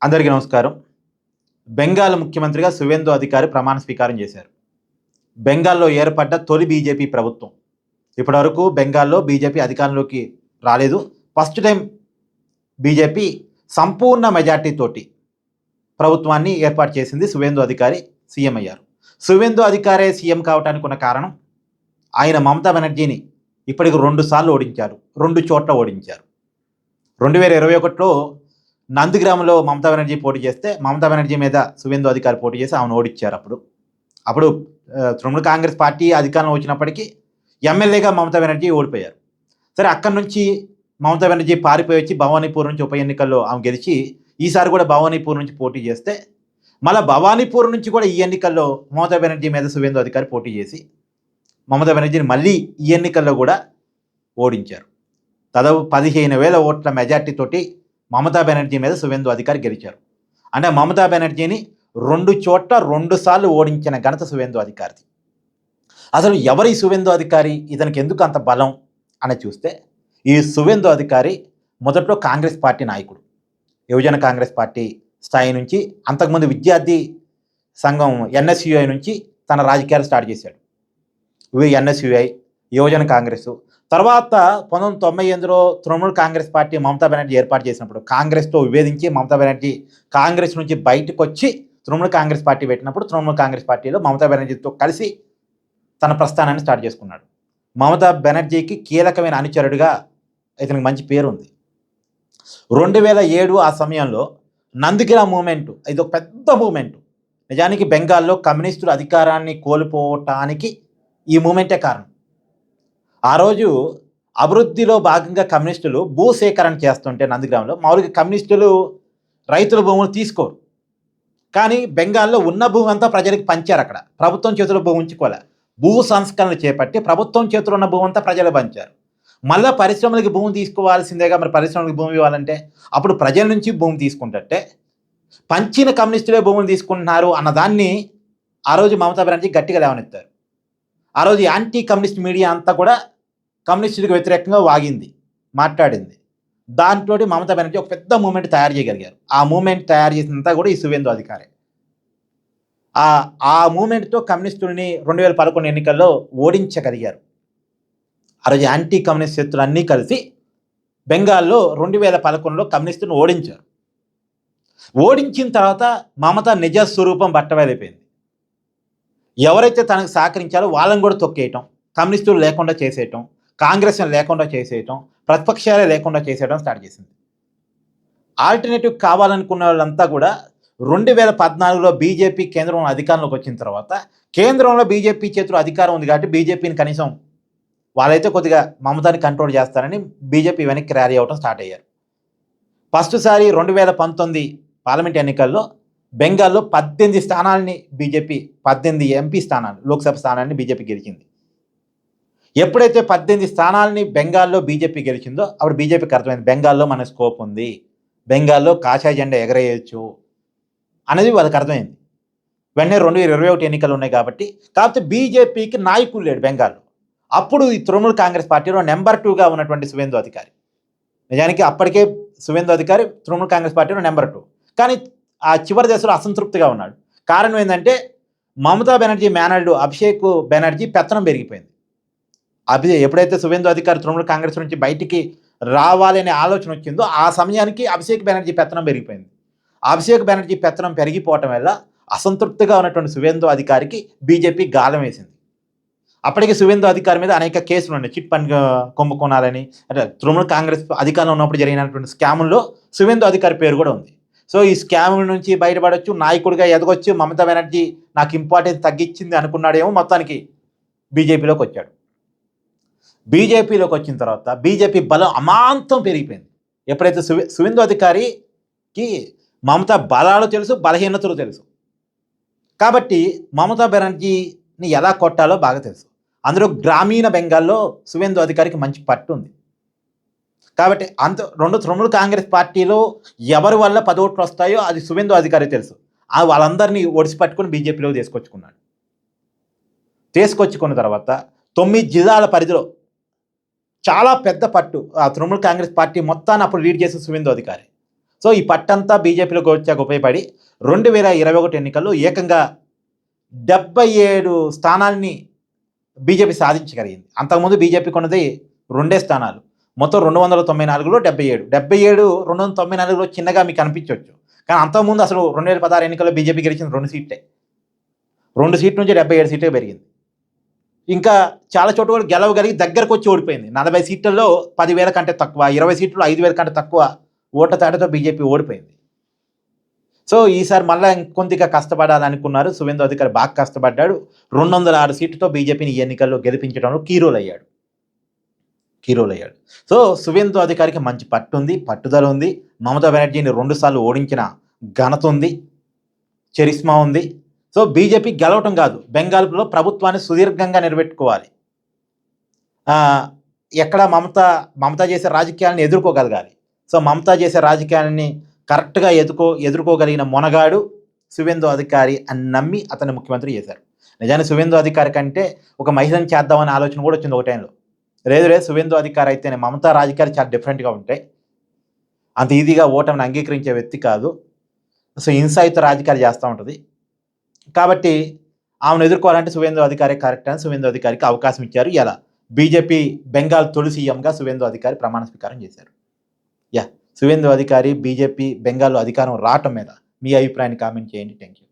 అందరికీ నమస్కారం. బెంగాల్ ముఖ్యమంత్రిగా సువేందు అధికారి ప్రమాణ స్వీకారం చేశారు. బెంగాల్‌లో ఏర్పడ్డ తొలి బీజేపీ ప్రభుత్వం. ఇప్పటివరకు బెంగాల్‌లో బీజేపీ అధికారంలోకి రాలేదు. ఫస్ట్ టైం బీజేపీ సంపూర్ణ మెజార్టీతోటి ప్రభుత్వాన్ని ఏర్పాటు చేసింది. సువేందు అధికారి సీఎం అయ్యారు. సువేందు అధికారే సీఎం కావటానికి ఉన్న కారణం ఆయన మమతా బెనర్జీని ఇప్పటికి 2 సార్లు ఓడించారు. 2 చోట్ల ఓడించారు. 2021లో నందిగ్రామ్‌లో మమతా బెనర్జీ పోటీ చేస్తే, మమతా బెనర్జీ మీద సువేందు అధికారి పోటీ చేసి ఆమెను ఓడించారు. అప్పుడు తృణమూల్ కాంగ్రెస్ పార్టీ అధికారంలో వచ్చినప్పటికీ ఎమ్మెల్యేగా మమతా బెనర్జీ ఓడిపోయారు. సరే, అక్కడి నుంచి మమతా బెనర్జీ పారిపోయి వచ్చి భవానీపూర్ నుంచి ఉప ఎన్నికల్లో ఆమె గెలిచి, ఈసారి కూడా భవానీపూర్ నుంచి పోటీ చేస్తే, మళ్ళీ భవానీపూర్ నుంచి కూడా ఈ ఎన్నికల్లో మమతా బెనర్జీ మీద సువేందు అధికారి పోటీ చేసి మమతా బెనర్జీని మళ్ళీ ఈ ఎన్నికల్లో కూడా ఓడించారు. దాదాపు 15,000 ఓట్ల మెజార్టీతోటి మమతా బెనర్జీ మీద సువేందు అధికారి గెలిచారు. అంటే మమతా బెనర్జీని 2 చోట్ల 2 సార్లు ఓడించిన ఘనత సువేందు అధికారిది. అసలు ఎవరి సువేందు అధికారి, ఇతనికి ఎందుకు అంత బలం అని చూస్తే, ఈ సువేందు అధికారి మొదట్లో కాంగ్రెస్ పార్టీ నాయకుడు. యువజన కాంగ్రెస్ పార్టీ స్థాయి నుంచి, అంతకుముందు విద్యార్థి సంఘం ఎన్ఎస్యుఐ నుంచి తన రాజకీయాలు స్టార్ట్ చేశాడు. ఎన్ఎస్యుఐ, యువజన కాంగ్రెస్. తర్వాత 1998లో తృణమూల్ కాంగ్రెస్ పార్టీ మమతా బెనర్జీ ఏర్పాటు చేసినప్పుడు కాంగ్రెస్తో విభేదించి మమతా బెనర్జీ కాంగ్రెస్ నుంచి బయటకు వచ్చి తృణమూల్ కాంగ్రెస్ పార్టీ పెట్టినప్పుడు తృణమూల్ కాంగ్రెస్ పార్టీలో మమతా బెనర్జీతో కలిసి తన ప్రస్థానాన్ని స్టార్ట్ చేసుకున్నాడు. మమతా బెనర్జీకి కీలకమైన అనుచరుడిగా ఇతనికి మంచి పేరు ఉంది. 2007 ఆ సమయంలో నందిగ్రామ్ మూమెంట్, ఇది ఒక పెద్ద మూమెంట్. నిజానికి బెంగాల్లో కమ్యూనిస్టులు అధికారాన్ని కోల్పోవటానికి ఈ మూమెంటే కారణం. ఆ రోజు అభివృద్ధిలో భాగంగా కమ్యూనిస్టులు భూసేకరణ చేస్తుంటే నందిగ్రామ్లో, మామూలుగా కమ్యూనిస్టులు రైతుల భూములు తీసుకోరు, కానీ బెంగాల్లో ఉన్న భూమి అంతా ప్రజలకు పంచారు. అక్కడ ప్రభుత్వం చేతిలో భూమి ఉంచుకోలే. భూ సంస్కరణలు చేపట్టి ప్రభుత్వం చేతిలో ఉన్న భూమి అంతా ప్రజలు పంచారు. మళ్ళీ పరిశ్రమలకి భూమి తీసుకోవాల్సిందేగా, మరి పరిశ్రమలకు భూమి ఇవ్వాలంటే అప్పుడు ప్రజల నుంచి భూమి తీసుకుంటే పంచిన కమ్యూనిస్టులే భూములు తీసుకుంటున్నారు అన్నదాన్ని ఆ రోజు మమతా బెనర్జీ గట్టిగా లేవనెత్తారు. ఆ రోజు యాంటీ కమ్యూనిస్ట్ మీడియా అంతా కూడా కమ్యూనిస్టులకు వ్యతిరేకంగా వాగింది, మాట్లాడింది. దాంట్లో మమతా బెనర్జీ ఒక పెద్ద మూమెంట్ తయారు చేయగలిగారు. ఆ మూమెంట్ తయారు చేసినంతా కూడా ఈ సువేందు అధికారే. ఆ మూమెంట్తో కమ్యూనిస్టుల్ని 2011 ఎన్నికల్లో ఓడించగలిగారు. ఆ రోజు యాంటీ కమ్యూనిస్ట్ శక్తులు అన్నీ కలిసి బెంగాల్లో 2011లో కమ్యూనిస్టులను ఓడించారు. ఓడించిన తర్వాత మమత నిజ స్వరూపం బట్టబయలైపోయింది. ఎవరైతే తనకు సహకరించారో వాళ్ళని కూడా తొక్కేయటం, కమ్యూనిస్టులు లేకుండా చేసేయటం, కాంగ్రెస్ని లేకుండా చేసేయటం, ప్రతిపక్షాలే లేకుండా చేసేయడం స్టార్ట్ చేసింది. ఆల్టర్నేటివ్ కావాలనుకున్న వాళ్ళంతా కూడా 2014లో బీజేపీ కేంద్రంలో అధికారంలోకి వచ్చిన తర్వాత, కేంద్రంలో బీజేపీ చేతిలో అధికారం ఉంది కాబట్టి బీజేపీని కనీసం వాళ్ళైతే కొద్దిగా మమతాని కంట్రోల్ చేస్తారని బీజేపీ వెనక్కి ర్యాలీ అవ్వడం స్టార్ట్ అయ్యారు. ఫస్ట్ సారి 2019 పార్లమెంట్ ఎన్నికల్లో బెంగాల్లో 18 స్థానాలని బీజేపీ, 18 ఎంపీ స్థానాలు, లోక్సభ స్థానాన్ని బీజేపీ గెలిచింది. ఎప్పుడైతే 18 స్థానాలని బెంగాల్లో బీజేపీ గెలిచిందో అప్పుడు బీజేపీకి అర్థమైంది, బెంగాల్లో మన స్కోప్ ఉంది, బెంగాల్లో కాషాయ జెండా ఎగరేయచ్చు అనేది వాళ్ళకి అర్థమైంది. వెంటనే 2021 ఎన్నికలు ఉన్నాయి కాకపోతే బీజేపీకి నాయకులు లేడు బెంగాల్లో. అప్పుడు ఈ తృణమూల్ కాంగ్రెస్ పార్టీలో నెంబర్ 2గా ఉన్నటువంటి సువేందు అధికారి, నిజానికి అప్పటికే సువేందు అధికారి తృణమూల్ కాంగ్రెస్ పార్టీలో నెంబర్ 2, కానీ ఆ చివరి దశలో అసంతృప్తిగా ఉన్నాడు. కారణం ఏంటంటే మమతా బెనర్జీ మేనల్డ్ అభిషేక్ బెనర్జీ పెత్తనం పెరిగిపోయింది. ఎప్పుడైతే సువేందు అధికారి తృణమూల్ కాంగ్రెస్ నుంచి బయటికి రావాలనే ఆలోచన వచ్చిందో ఆ సమయానికి అభిషేక్ బెనర్జీ పెత్తనం పెరిగిపోయింది. అభిషేక్ బెనర్జీ పెత్తనం పెరిగిపోవటం వల్ల అసంతృప్తిగా ఉన్నటువంటి సువేందు అధికారికి బీజేపీ గాలం వేసింది. అప్పటికి సువేందు అధికారి మీద అనేక కేసులు ఉన్నాయి. చిట్ ఫండ్ కుంభకోణాలని, అంటే తృణమూల్ కాంగ్రెస్ అధికారంలో ఉన్నప్పుడు జరిగినటువంటి స్కాముల్లో సువేందు అధికారి పేరు కూడా ఉంది. సో ఈ స్కామ్ నుంచి బయటపడవచ్చు, నాయకుడిగా ఎదగొచ్చు. మమతా బెనర్జీ నాకు ఇంపార్టెన్స్ తగ్గించింది అనుకున్నాడేమో, మొత్తానికి బీజేపీలోకి వచ్చాడు. బీజేపీలోకి వచ్చిన తర్వాత బీజేపీ బలం అమాంతం పెరిగిపోయింది. ఎప్పుడైతే సువేందు అధికారికి మమతా బలాలు తెలుసు, బలహీనతలు తెలుసు, కాబట్టి మమతా బెనర్జీని ఎలా కొట్టాలో బాగా తెలుసు. అందులో గ్రామీణ బెంగాల్లో సువేందు అధికారికి మంచి పట్టు ఉంది. కాబట్టి తృణమూల్ కాంగ్రెస్ పార్టీలో ఎవరి వల్ల 10 ఓట్లు వస్తాయో అది సువేందు అధికారి తెలుసు. వాళ్ళందరినీ ఒడిసిపట్టుకుని బీజేపీలో తీసుకొచ్చుకున్న తర్వాత 9 జిల్లాల పరిధిలో చాలా పెద్ద పట్టు ఆ తృణమూల్ కాంగ్రెస్ పార్టీ మొత్తాన్ని అప్పుడు లీడ్ చేసిన సువేందు అధికారి. సో ఈ పట్టంతా బీజేపీలోకి వచ్చాక ఉపయోగపడి 2021 ఎన్నికల్లో ఏకంగా 77 స్థానాల్ని బీజేపీ సాధించగలిగింది. అంతకుముందు బీజేపీ కొన్నది 2 స్థానాలు. మొత్తం 294లో 77. 77 294లో చిన్నగా మీకు అనిపించవచ్చు. కానీ అంతకుముందు అసలు 2016 ఎన్నికల్లో బీజేపీ గెలిచింది 2 సీట్లే. 2 సీట్ల నుంచి 77 సీట్లకు పెరిగింది. ఇంకా చాలా చోట్ల కూడా గెలవగలిగి దగ్గరకు వచ్చి ఓడిపోయింది. 40 సీట్లలో 10,000 కంటే తక్కువ, 20 సీట్లలో 5,000 కంటే తక్కువ ఓట్ల తేడాతో బీజేపీ ఓడిపోయింది. సో ఈసారి మళ్ళీ ఇంకొందిగా కష్టపడాలనుకున్నారు. సువేందు అధికారి బాగా కష్టపడ్డాడు. 206 సీట్లతో బీజేపీని ఈ ఎన్నికల్లో గెలిపించడంలో కీ రోల్ అయ్యాడు. సో సువేందు అధికారికి మంచి పట్టు ఉంది, పట్టుదల ఉంది. మమతా బెనర్జీని 2 సార్లు ఓడించిన ఘనత ఉంది, చరిస్మా ఉంది. సో బీజేపీ గెలవటం కాదు, బెంగాల్లో ప్రభుత్వాన్ని సుదీర్ఘంగా నిలబెట్టుకోవాలి. ఎక్కడ మమతా చేసే రాజకీయాలను ఎదుర్కోగలగాలి. సో మమతా చేసే రాజకీయాలని కరెక్ట్గా ఎదుర్కోగలిగిన మొనగాడు సువేందు అధికారి అని నమ్మి అతన్ని ముఖ్యమంత్రి చేశారు. నిజానికి సువేందు అధికారి కంటే ఒక మహిళను చేద్దామనే ఆలోచన కూడా వచ్చింది ఒక టైంలో. లేదు సువేందు అధికారి అయితేనే మమతా రాజకీయాలు చాలా డిఫరెంట్గా ఉంటాయి, అంత ఈజీగా ఓటమిని అంగీకరించే వ్యక్తి కాదు, సో హింసాయుత రాజకీయాలు చేస్తూ ఉంటుంది, కాబట్టి ఆమెను ఎదుర్కోవాలంటే సువేందు అధికారి కరెక్ట్ అని సువేందు అధికారికి అవకాశం ఇచ్చారు. ఇలా బీజేపీ బెంగాల్ తొలి సీఎంగా సువేందు అధికారి ప్రమాణ స్వీకారం చేశారు. సువేందు అధికారి బీజేపీ బెంగాల్లో అధికారం రావటం మీద మీ అభిప్రాయాన్ని కామెంట్ చేయండి. Thank you.